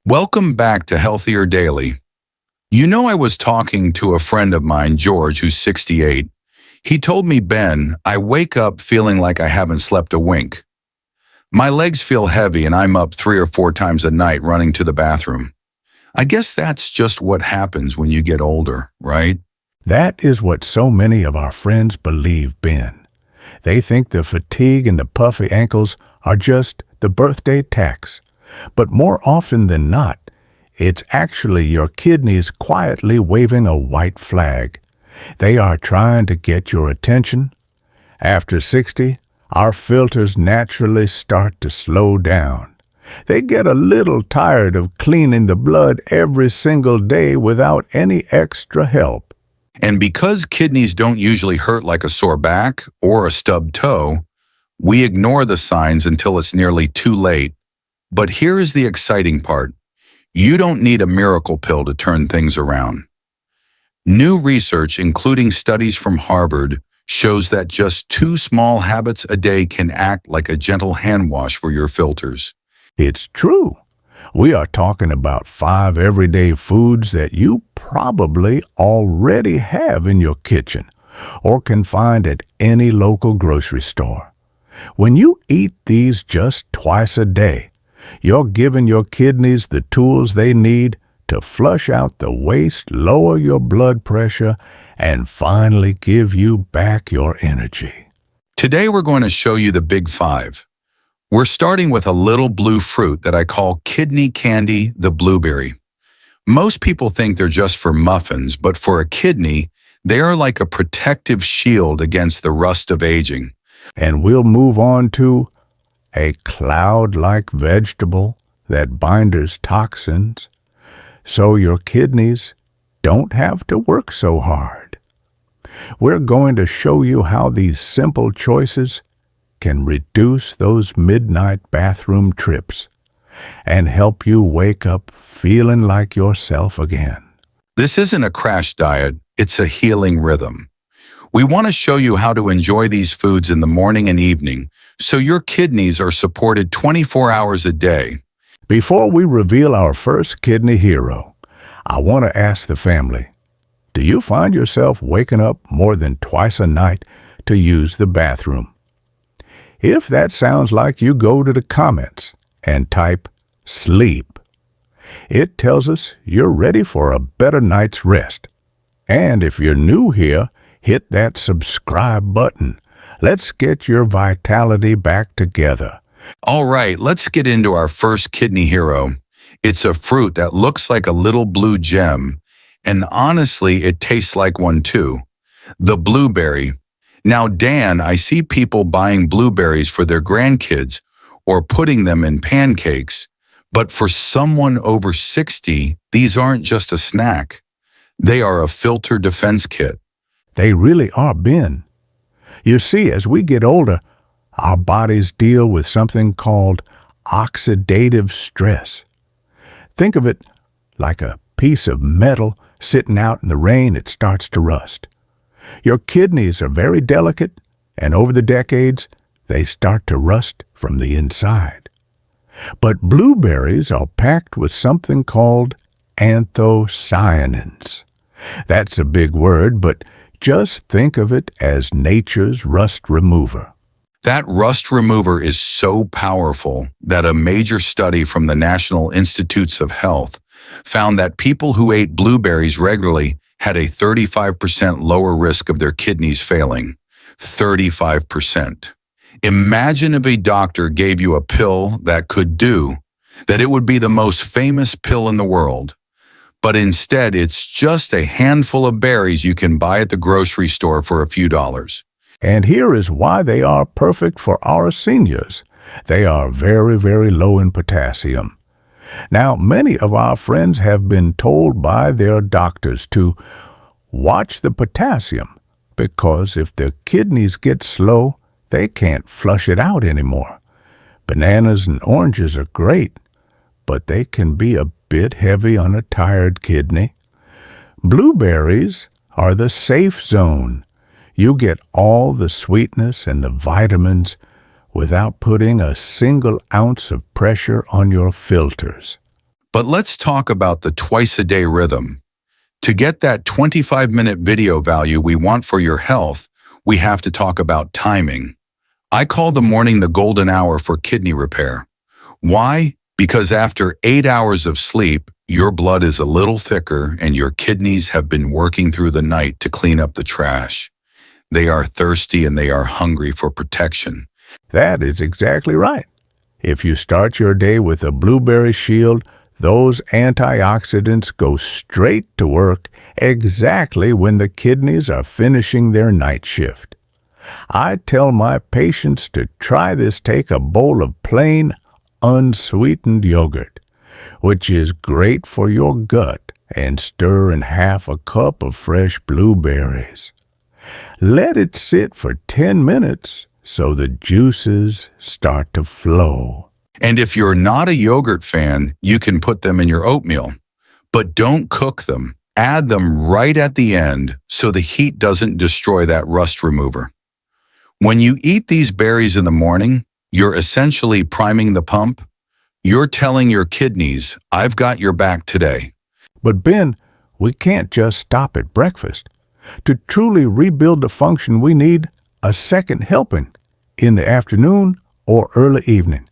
Welcome back to Healthier Daily. You know, I was talking to a friend of mine, George, who's 68. He told me, Ben, I wake up feeling like I haven't slept a wink. My legs feel heavy and I'm up 3 or 4 times a night running to the bathroom. I guess that's just what happens when you get older, right? That is what so many of our friends believe, Ben. They think the fatigue and the puffy ankles are just the birthday tax. But more often than not, it's actually your kidneys quietly waving a white flag. They are trying to get your attention. After 60, our filters naturally start to slow down. They get a little tired of cleaning the blood every single day without any extra help. And because kidneys don't usually hurt like a sore back or a stubbed toe, we ignore the signs until it's nearly too late. But here is the exciting part. You don't need a miracle pill to turn things around. New research, including studies from Harvard, shows that just 2 small habits a day can act like a gentle hand wash for your filters. It's true. We are talking about 5 everyday foods that you probably already have in your kitchen or can find at any local grocery store. When you eat these just twice a day, you're giving your kidneys the tools they need to flush out the waste, lower your blood pressure, and finally give you back your energy. Today we're going to show you the big 5. We're starting with a little blue fruit that I call kidney candy, the blueberry. Most people think they're just for muffins, but for a kidney, they are like a protective shield against the rust of aging. And we'll move on to a cloud-like vegetable that binds toxins, so your kidneys don't have to work so hard. We're going to show you how these simple choices can reduce those midnight bathroom trips and help you wake up feeling like yourself again. This isn't a crash diet, it's a healing rhythm. We want to show you how to enjoy these foods in the morning and evening so your kidneys are supported 24 hours a day. Before we reveal our first kidney hero, I want to ask the family, do you find yourself waking up more than twice a night to use the bathroom? If that sounds like you, go to the comments and type sleep. It tells us you're ready for a better night's rest. And if you're new here, hit that subscribe button. Let's get your vitality back together. All right, let's get into our first kidney hero. It's a fruit that looks like a little blue gem, and honestly, it tastes like one too. The blueberry. Now, Dan, I see people buying blueberries for their grandkids or putting them in pancakes, but for someone over 60, these aren't just a snack. They are a filter defense kit. They really are, Ben. You see, as we get older, our bodies deal with something called oxidative stress. Think of it like a piece of metal sitting out in the rain. It starts to rust. Your kidneys are very delicate, and over the decades, they start to rust from the inside. But blueberries are packed with something called anthocyanins. That's a big word, but just think of it as nature's rust remover. That rust remover is so powerful that a major study from the National Institutes of Health found that people who ate blueberries regularly had a 35% lower risk of their kidneys failing. 35%. Imagine if a doctor gave you a pill that could do that. It would be the most famous pill in the world. But instead, it's just a handful of berries you can buy at the grocery store for a few dollars. And here is why they are perfect for our seniors. They are very, very low in potassium. Now, many of our friends have been told by their doctors to watch the potassium because if their kidneys get slow, they can't flush it out anymore. Bananas and oranges are great, but they can be a bit heavy on a tired kidney. Blueberries are the safe zone. You get all the sweetness and the vitamins without putting a single ounce of pressure on your filters. But let's talk about the twice-a-day rhythm. To get that 25-minute video value we want for your health, we have to talk about timing. I call the morning the golden hour for kidney repair. Why? Because after 8 hours of sleep, your blood is a little thicker and your kidneys have been working through the night to clean up the trash. They are thirsty and they are hungry for protection. That is exactly right. If you start your day with a blueberry shield, those antioxidants go straight to work exactly when the kidneys are finishing their night shift. I tell my patients to try this. Take a bowl of plain, unsweetened yogurt, which is great for your gut, and stir in half a cup of fresh blueberries. Let it sit for 10 minutes so the juices start to flow. And if you're not a yogurt fan, you can put them in your oatmeal. But don't cook them. Add them right at the end so the heat doesn't destroy that rust remover. When you eat these berries in the morning, you're essentially priming the pump. You're telling your kidneys, I've got your back today. But Ben, we can't just stop at breakfast. To truly rebuild the function, we need a second helping in the afternoon or early evening.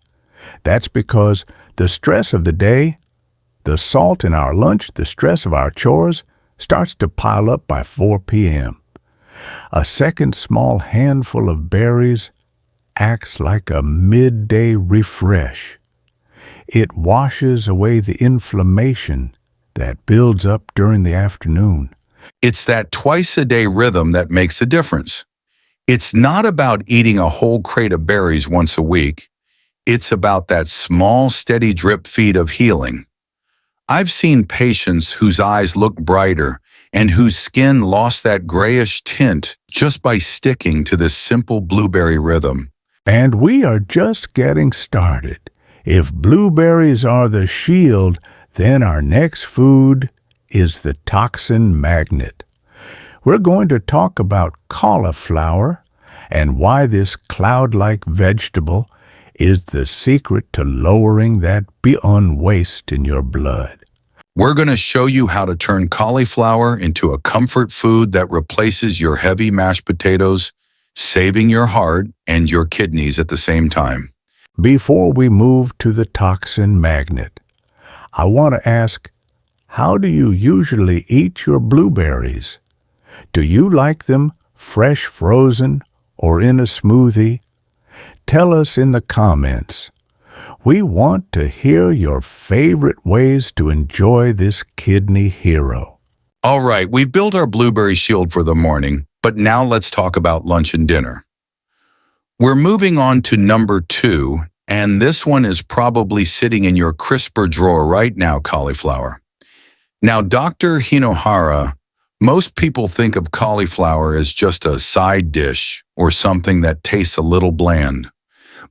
That's because the stress of the day, the salt in our lunch, the stress of our chores, starts to pile up by 4 p.m. A second small handful of berries acts like a midday refresh. It washes away the inflammation that builds up during the afternoon. It's that twice-a-day rhythm that makes a difference. It's not about eating a whole crate of berries once a week. It's about that small, steady drip feed of healing. I've seen patients whose eyes look brighter and whose skin lost that grayish tint just by sticking to this simple blueberry rhythm. And we are just getting started. If blueberries are the shield, then our next food is the toxin magnet. We're going to talk about cauliflower and why this cloud-like vegetable is the secret to lowering that beyond waste in your blood. We're going to show you how to turn cauliflower into a comfort food that replaces your heavy mashed potatoes, saving your heart and your kidneys at the same time. Before we move to the toxin magnet, I want to ask, how do you usually eat your blueberries? Do you like them fresh frozen or in a smoothie? Tell us in the comments. We want to hear your favorite ways to enjoy this kidney hero. All right, we've built our blueberry shield for the morning, but now let's talk about lunch and dinner. We're moving on to number 2, and this one is probably sitting in your crisper drawer right now, cauliflower. Now, Dr. Hinohara, most people think of cauliflower as just a side dish or something that tastes a little bland.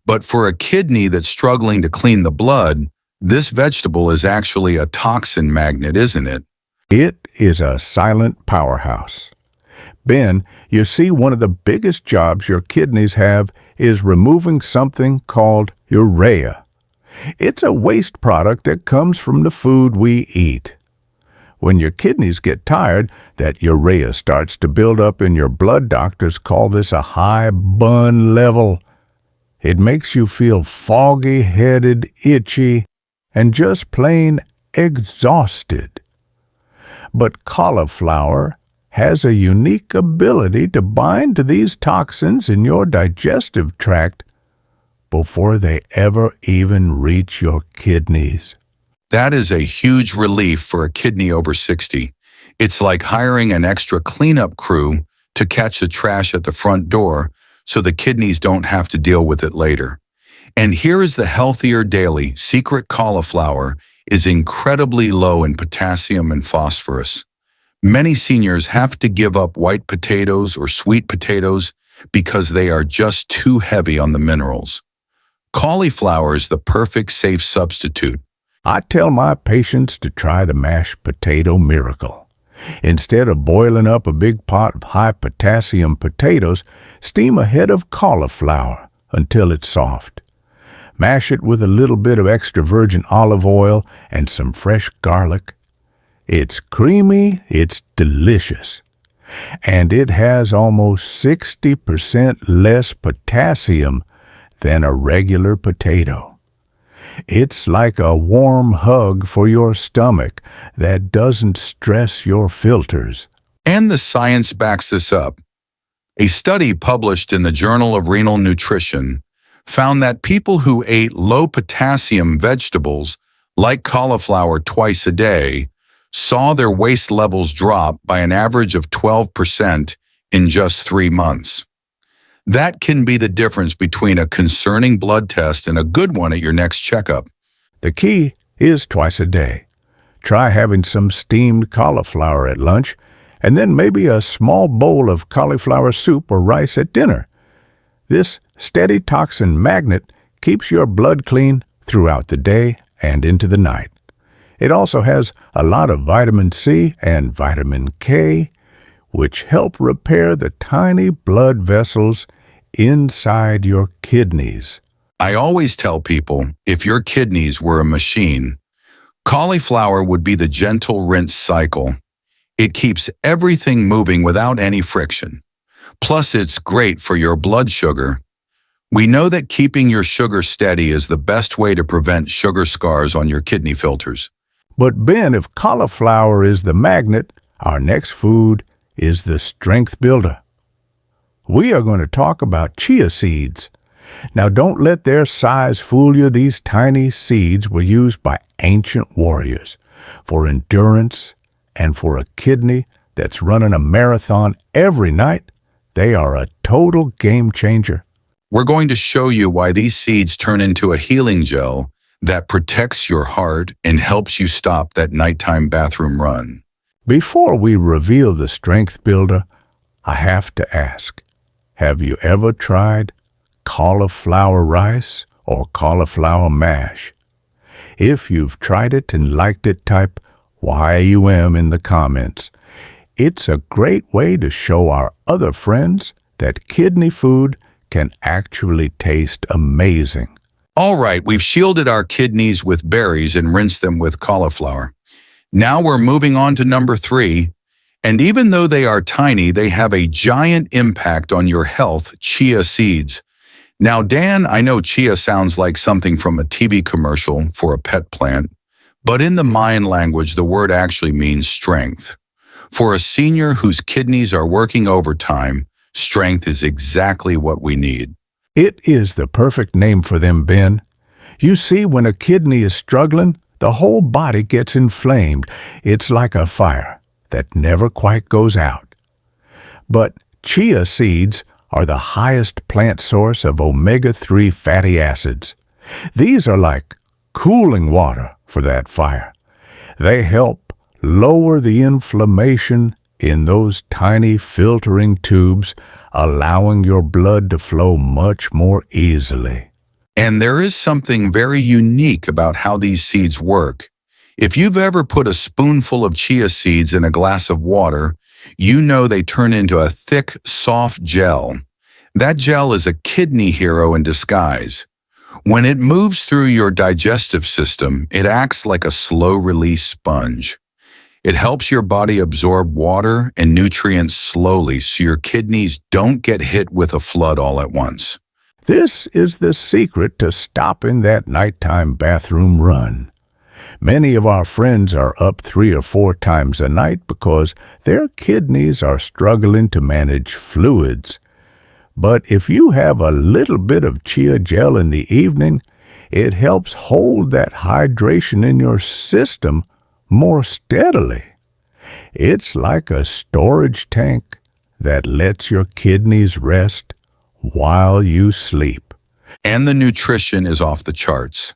But for a kidney that's struggling to clean the blood, this vegetable is actually a toxin magnet, isn't it? It is a silent powerhouse. Ben, you see, one of the biggest jobs your kidneys have is removing something called urea. It's a waste product that comes from the food we eat. When your kidneys get tired, that urea starts to build up in your blood. Doctors call this a high bun level. It makes you feel foggy-headed, itchy, and just plain exhausted. But cauliflower has a unique ability to bind to these toxins in your digestive tract before they ever even reach your kidneys. That is a huge relief for a kidney over 60. It's like hiring an extra cleanup crew to catch the trash at the front door so the kidneys don't have to deal with it later. And here is the Healthier Daily secret: cauliflower is incredibly low in potassium and phosphorus. Many seniors have to give up white potatoes or sweet potatoes because they are just too heavy on the minerals. Cauliflower is the perfect safe substitute. I tell my patients to try the mashed potato miracle. Instead of boiling up a big pot of high-potassium potatoes, steam a head of cauliflower until it's soft. Mash it with a little bit of extra virgin olive oil and some fresh garlic. It's creamy, it's delicious, and it has almost 60% less potassium than a regular potato. It's like a warm hug for your stomach that doesn't stress your filters. And the science backs this up. A study published in the Journal of Renal Nutrition found that people who ate low-potassium vegetables, like cauliflower twice a day, saw their waste levels drop by an average of 12% in just 3 months. That can be the difference between a concerning blood test and a good one at your next checkup. The key is twice a day. Try having some steamed cauliflower at lunch, and then maybe a small bowl of cauliflower soup or rice at dinner. This steady toxin magnet keeps your blood clean throughout the day and into the night. It also has a lot of vitamin C and vitamin K, which help repair the tiny blood vessels inside your kidneys. I always tell people, if your kidneys were a machine, cauliflower would be the gentle rinse cycle. It keeps everything moving without any friction. Plus, it's great for your blood sugar. We know that keeping your sugar steady is the best way to prevent sugar scars on your kidney filters. But Ben, if cauliflower is the magnet, our next food is the strength builder. We are going to talk about chia seeds. Now, don't let their size fool you. These tiny seeds were used by ancient warriors for endurance and for a kidney that's running a marathon every night. They are a total game changer. We're going to show you why these seeds turn into a healing gel that protects your heart and helps you stop that nighttime bathroom run. Before we reveal the strength builder, I have to ask, have you ever tried cauliflower rice or cauliflower mash? If you've tried it and liked it, type YUM in the comments. It's a great way to show our other friends that kidney food can actually taste amazing. All right, we've shielded our kidneys with berries and rinsed them with cauliflower. Now we're moving on to number 3. And even though they are tiny, they have a giant impact on your health, chia seeds. Now, Dan, I know chia sounds like something from a TV commercial for a pet plant, but in the Mayan language, the word actually means strength. For a senior whose kidneys are working overtime, strength is exactly what we need. It is the perfect name for them, Ben. You see, when a kidney is struggling, the whole body gets inflamed. It's like a fire that never quite goes out. But chia seeds are the highest plant source of omega-3 fatty acids. These are like cooling water for that fire. They help lower the inflammation in those tiny filtering tubes, allowing your blood to flow much more easily. And there is something very unique about how these seeds work. If you've ever put a spoonful of chia seeds in a glass of water, you know they turn into a thick, soft gel. That gel is a kidney hero in disguise. When it moves through your digestive system, it acts like a slow-release sponge. It helps your body absorb water and nutrients slowly so your kidneys don't get hit with a flood all at once. This is the secret to stopping that nighttime bathroom run. Many of our friends are up 3 or 4 times a night because their kidneys are struggling to manage fluids. But if you have a little bit of chia gel in the evening, it helps hold that hydration in your system more steadily. It's like a storage tank that lets your kidneys rest while you sleep. And the nutrition is off the charts.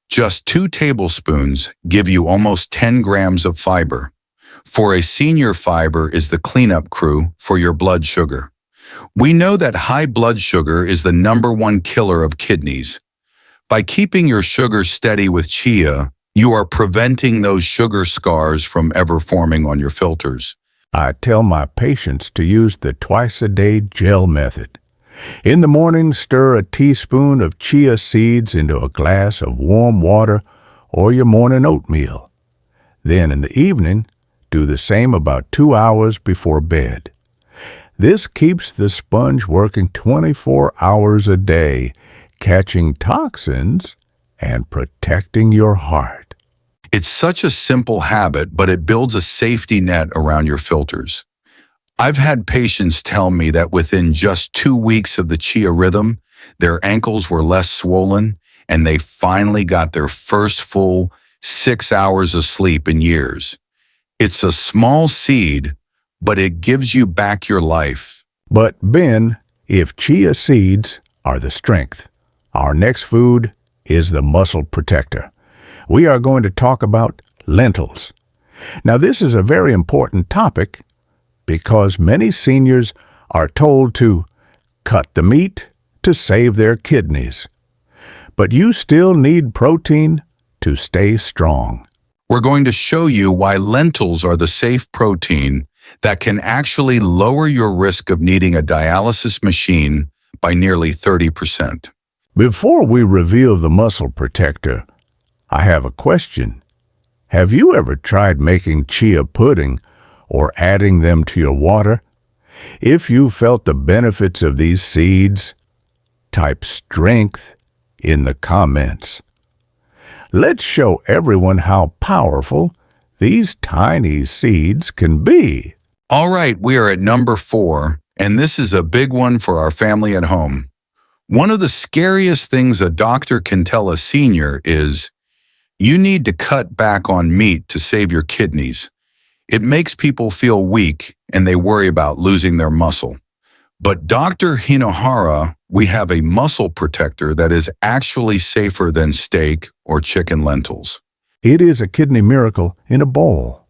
Just 2 tablespoons give you almost 10 grams of fiber. For a senior, fiber is the cleanup crew for your blood sugar. We know that high blood sugar is the #1 killer of kidneys. By keeping your sugar steady with chia, you are preventing those sugar scars from ever forming on your filters. I tell my patients to use the twice-a-day gel method. In the morning, stir a teaspoon of chia seeds into a glass of warm water or your morning oatmeal. Then in the evening, do the same about 2 hours before bed. This keeps the sponge working 24 hours a day, catching toxins and protecting your heart. It's such a simple habit, but it builds a safety net around your filters. I've had patients tell me that within just 2 weeks of the chia rhythm, their ankles were less swollen and they finally got their first full 6 hours of sleep in years. It's a small seed, but it gives you back your life. But Ben, if chia seeds are the strength, our next food is the muscle protector. We are going to talk about lentils. Now, this is a very important topic because many seniors are told to cut the meat to save their kidneys. But you still need protein to stay strong. We're going to show you why lentils are the safe protein that can actually lower your risk of needing a dialysis machine by nearly 30%. Before we reveal the muscle protector, I have a question. Have you ever tried making chia pudding or adding them to your water? If you felt the benefits of these seeds, type strength in the comments. Let's show everyone how powerful these tiny seeds can be. All right, we are at number 4, and this is a big one for our family at home. One of the scariest things a doctor can tell a senior is, you need to cut back on meat to save your kidneys. It makes people feel weak and they worry about losing their muscle. But Dr. Hinohara, we have a muscle protector that is actually safer than steak or chicken lentils. It is a kidney miracle in a bowl.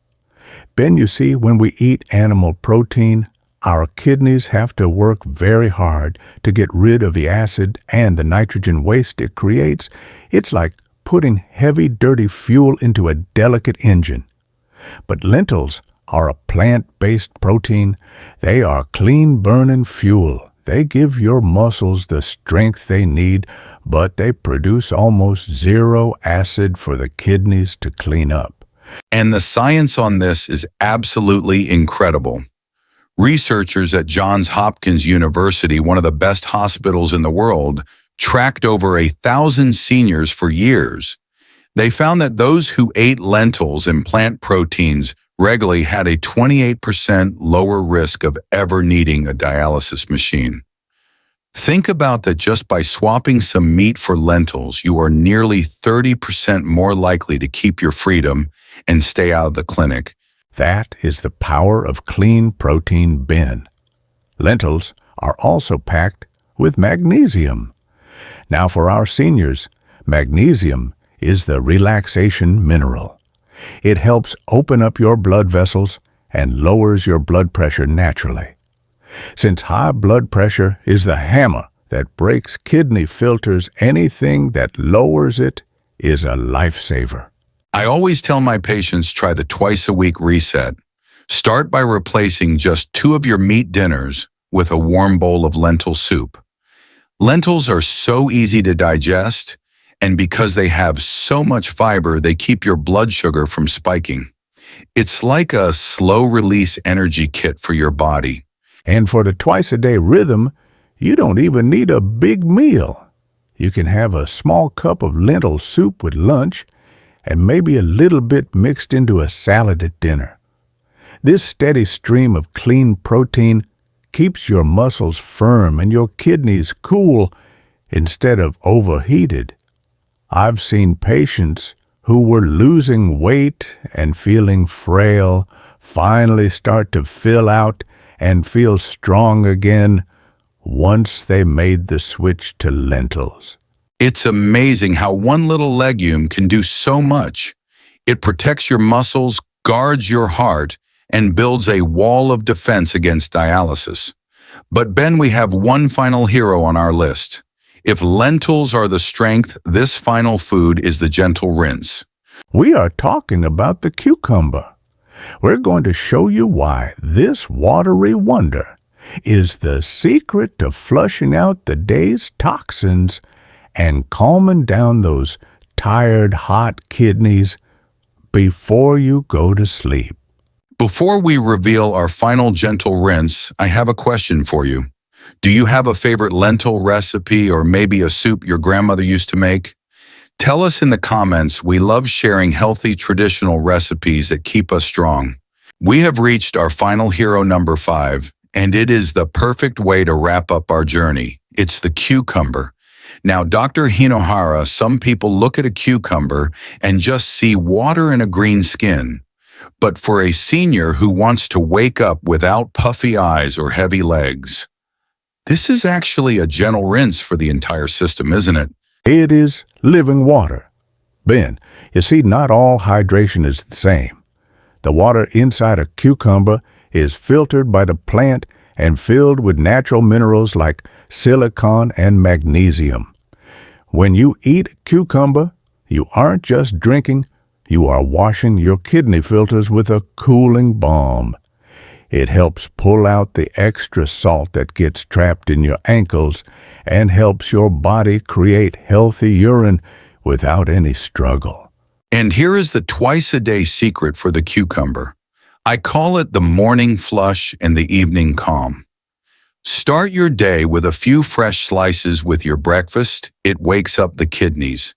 Ben, you see, when we eat animal protein, our kidneys have to work very hard to get rid of the acid and the nitrogen waste it creates. It's like putting heavy, dirty fuel into a delicate engine. But lentils are a plant-based protein. They are clean-burning fuel. They give your muscles the strength they need, but they produce almost zero acid for the kidneys to clean up. And the science on this is absolutely incredible. Researchers at Johns Hopkins University, one of the best hospitals in the world, tracked over 1,000 seniors for years. They found that those who ate lentils and plant proteins regularly had a 28% lower risk of ever needing a dialysis machine. Think about that. Just by swapping some meat for lentils, you are nearly 30% more likely to keep your freedom and stay out of the clinic. That is the power of clean protein, Ben. Lentils are also packed with magnesium. Now for our seniors, magnesium is the relaxation mineral. It helps open up your blood vessels and lowers your blood pressure naturally. Since high blood pressure is the hammer that breaks kidney filters, anything that lowers it is a lifesaver. I always tell my patients try the twice-a-week reset. Start by replacing just 2 of your meat dinners with a warm bowl of lentil soup. Lentils are so easy to digest, and because they have so much fiber, they keep your blood sugar from spiking. It's like a slow-release energy kit for your body. And for the twice-a-day rhythm, you don't even need a big meal. You can have a small cup of lentil soup with lunch and maybe a little bit mixed into a salad at dinner. This steady stream of clean protein keeps your muscles firm and your kidneys cool instead of overheated. I've seen patients who were losing weight and feeling frail finally start to fill out and feel strong again once they made the switch to lentils. It's amazing how one little legume can do so much. It protects your muscles, guards your heart, and builds a wall of defense against dialysis. But Ben, we have one final hero on our list. If lentils are the strength, this final food is the gentle rinse. We are talking about the cucumber. We're going to show you why this watery wonder is the secret to flushing out the day's toxins and calming down those tired, hot kidneys before you go to sleep. Before we reveal our final gentle rinse, I have a question for you. Do you have a favorite lentil recipe or maybe a soup your grandmother used to make? Tell us in the comments. We love sharing healthy traditional recipes that keep us strong. We have reached our final hero number 5, and it is the perfect way to wrap up our journey. It's the cucumber. Now, Dr. Hinohara, some people look at a cucumber and just see water and a green skin. But for a senior who wants to wake up without puffy eyes or heavy legs, this is actually a gentle rinse for the entire system, isn't it? It is living water. Ben, you see, not all hydration is the same. The water inside a cucumber is filtered by the plant and filled with natural minerals like silicon and magnesium. When you eat cucumber, you aren't just drinking, you are washing your kidney filters with a cooling balm. It helps pull out the extra salt that gets trapped in your ankles and helps your body create healthy urine without any struggle. And here is the twice-a-day secret for the cucumber. I call it the morning flush and the evening calm. Start your day with a few fresh slices with your breakfast. It wakes up the kidneys.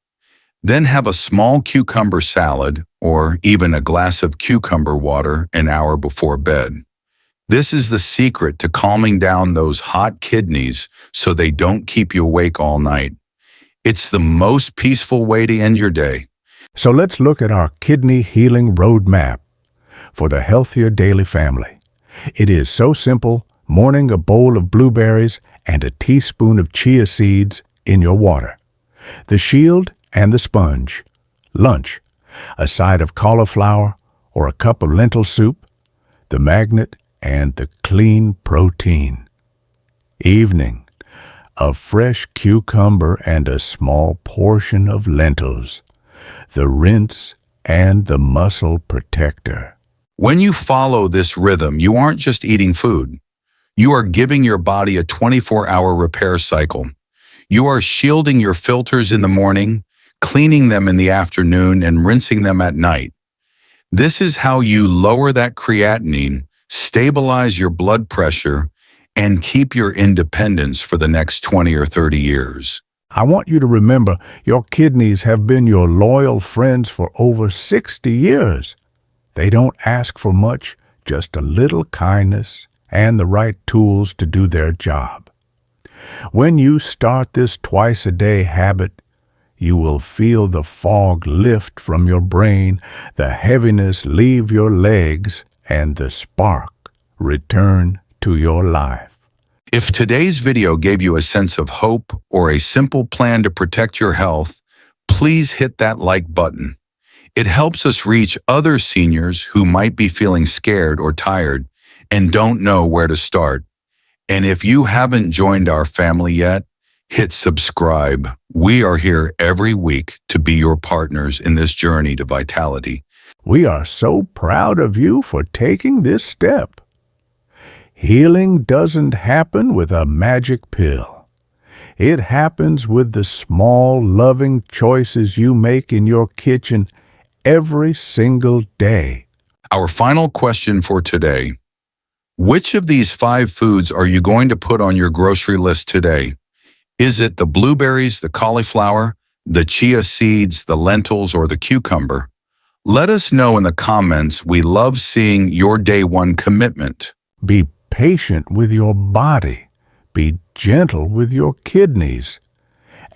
Then have a small cucumber salad or even a glass of cucumber water an hour before bed. This is the secret to calming down those hot kidneys so they don't keep you awake all night. It's the most peaceful way to end your day. So let's look at our kidney healing roadmap for the Healthier Daily family. It is so simple: morning a bowl of blueberries and a teaspoon of chia seeds in your water. The shield and the sponge. Lunch, a side of cauliflower or a cup of lentil soup. The magnet and the clean protein. Evening, a fresh cucumber and a small portion of lentils. The rinse and the muscle protector. When you follow this rhythm, you aren't just eating food. You are giving your body a 24-hour repair cycle. You are shielding your filters in the morning, cleaning them in the afternoon, and rinsing them at night. This is how you lower that creatinine, stabilize your blood pressure, and keep your independence for the next 20 or 30 years. I want you to remember your kidneys have been your loyal friends for over 60 years. They don't ask for much, just a little kindness and the right tools to do their job. When you start this twice-a-day habit, you will feel the fog lift from your brain, the heaviness leave your legs, and the spark return to your life. If today's video gave you a sense of hope or a simple plan to protect your health, please hit that like button. It helps us reach other seniors who might be feeling scared or tired and don't know where to start. And if you haven't joined our family yet, hit subscribe. We are here every week to be your partners in this journey to vitality. We are so proud of you for taking this step. Healing doesn't happen with a magic pill. It happens with the small, loving choices you make in your kitchen every single day. Our final question for today: which of these 5 foods are you going to put on your grocery list today? Is it the blueberries, the cauliflower, the chia seeds, the lentils, or the cucumber? Let us know in the comments. We love seeing your day one commitment. Be patient with your body. Be gentle with your kidneys.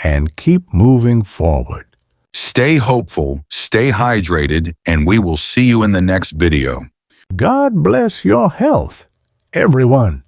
And keep moving forward. Stay hopeful, stay hydrated, and we will see you in the next video. God bless your health, everyone.